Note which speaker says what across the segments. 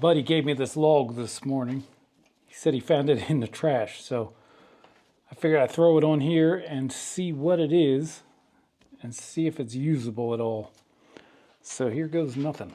Speaker 1: buddy gave me this log this morning. He said he found it in the trash, so I figured I'd throw it on here and see what it is and see if it's usable at all. So here goes nothing.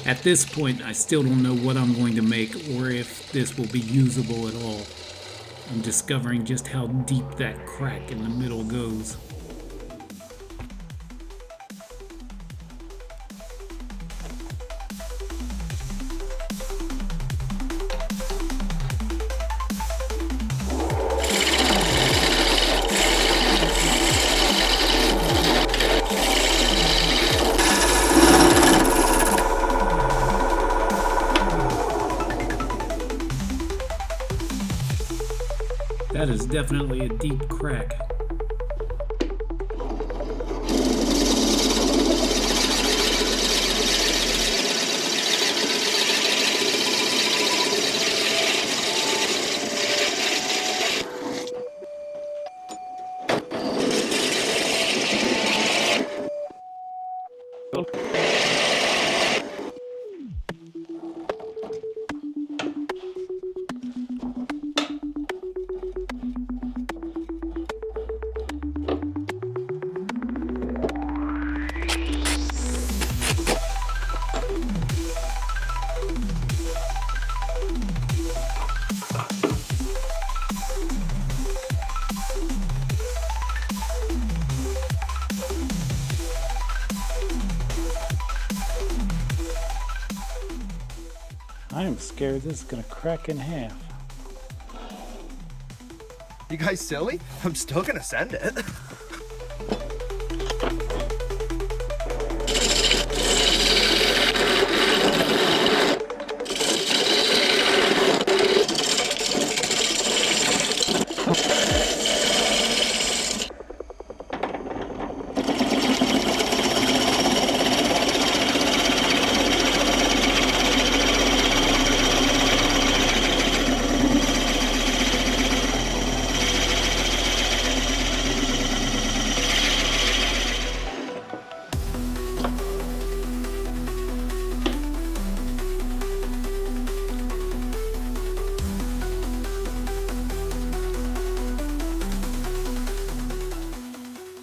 Speaker 1: At this point, I still don't know what I'm going to make or if this will be usable at all. I'm discovering just how deep that crack in the middle goes. That is definitely a deep crack. I am scared this is gonna crack in half.
Speaker 2: You guys silly? I'm still gonna send it.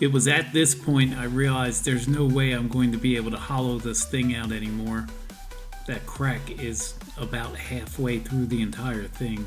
Speaker 1: It was at this point I realized there's no way I'm going to be able to hollow this thing out anymore. That crack is about halfway through the entire thing.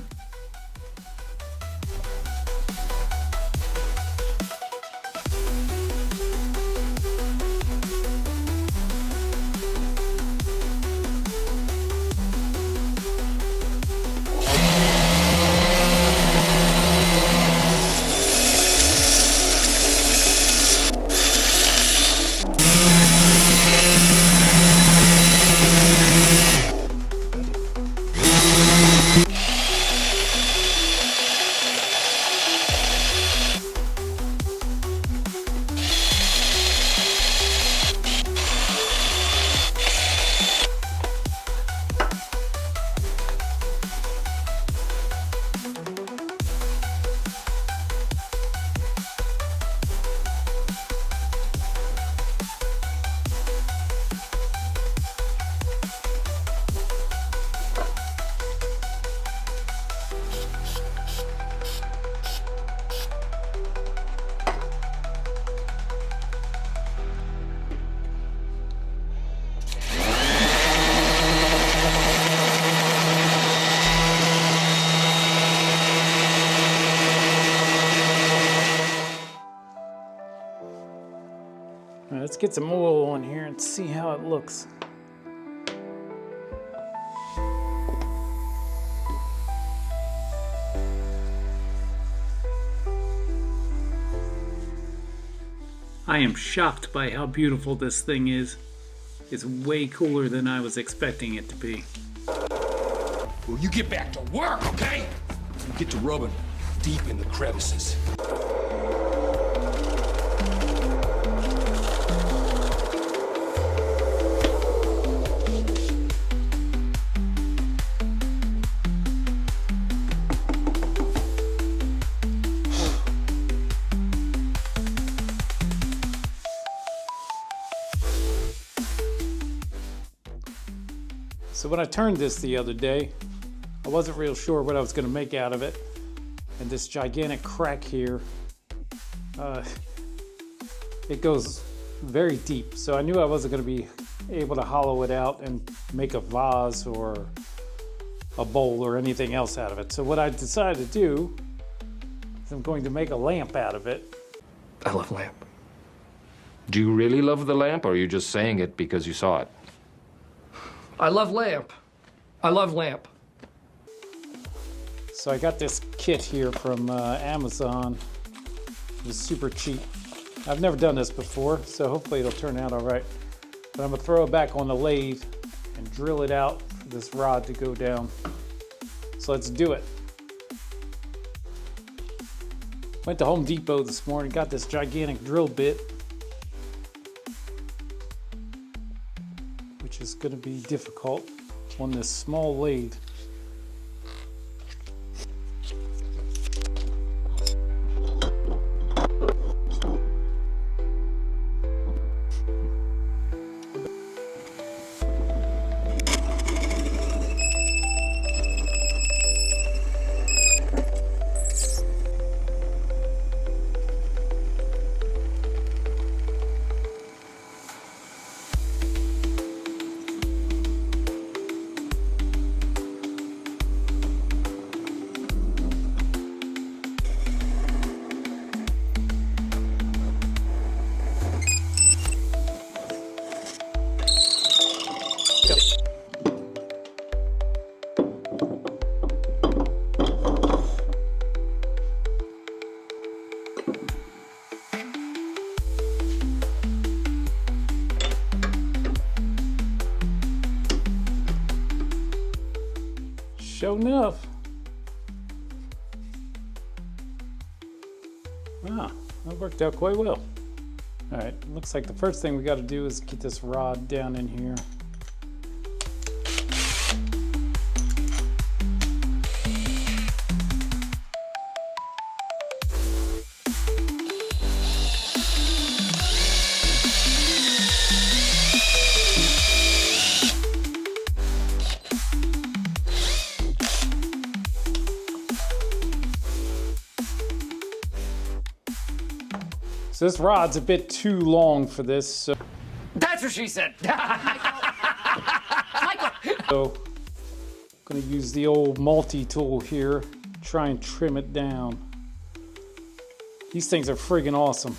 Speaker 1: Let's get some oil on here and see how it looks. I am shocked by how beautiful this thing is. It's way cooler than I was expecting it to be.
Speaker 3: Well, you get back to work, okay? You get to rubbing deep in the crevices.
Speaker 1: So when I turned this the other day, I wasn't real sure what I was going to make out of it. And this gigantic crack here, it goes very deep. So I knew I wasn't going to be able to hollow it out and make a vase or a bowl or anything else out of it. So what I decided to do is I'm going to make a lamp out of it.
Speaker 2: I love lamp.
Speaker 4: Do you really love the lamp, or are you just saying it because you saw it?
Speaker 2: I love lamp. I love lamp.
Speaker 1: So I got this kit here from Amazon. It was super cheap. I've never done this before, so hopefully it'll turn out all right. But I'm gonna throw it back on the lathe and drill it out for this rod to go down. So let's do it. Went to Home Depot this morning, got this gigantic drill bit, which is gonna be difficult on this small lathe. Sure enough. Wow, that worked out quite well. All right, looks like the first thing we got to do is get this rod down in here. So this rod's a bit too long for this, so
Speaker 2: That's what she said.
Speaker 1: So I'm gonna use the old multi-tool here, try and trim it down. These things are friggin' awesome.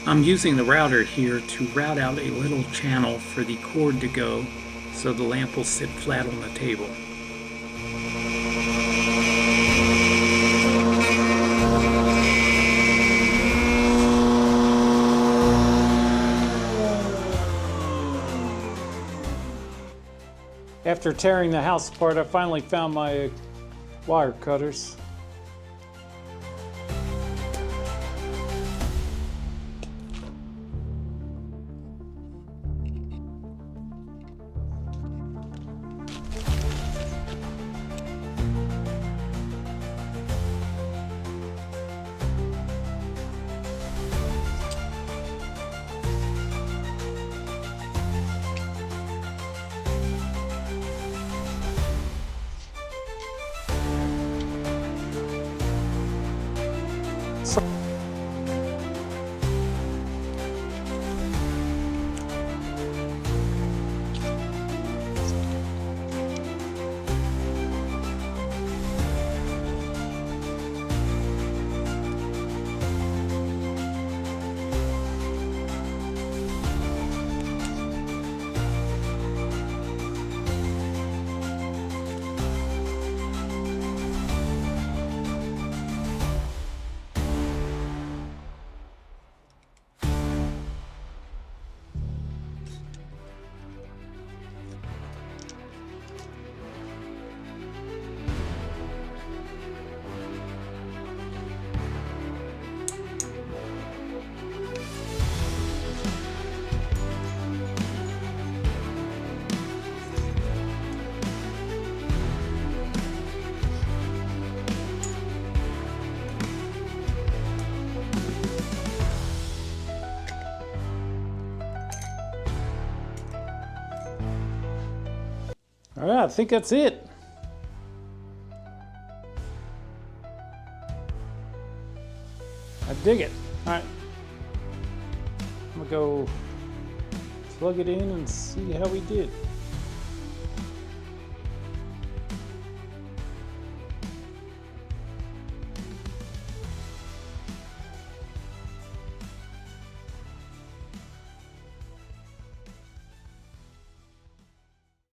Speaker 1: I'm using the router here to route out a little channel for the cord to go so the lamp will sit flat on the table. After tearing the house apart, I finally found my wire cutters. All right, I think that's it. I dig it. All right, I'm gonna go plug it in and see how we did.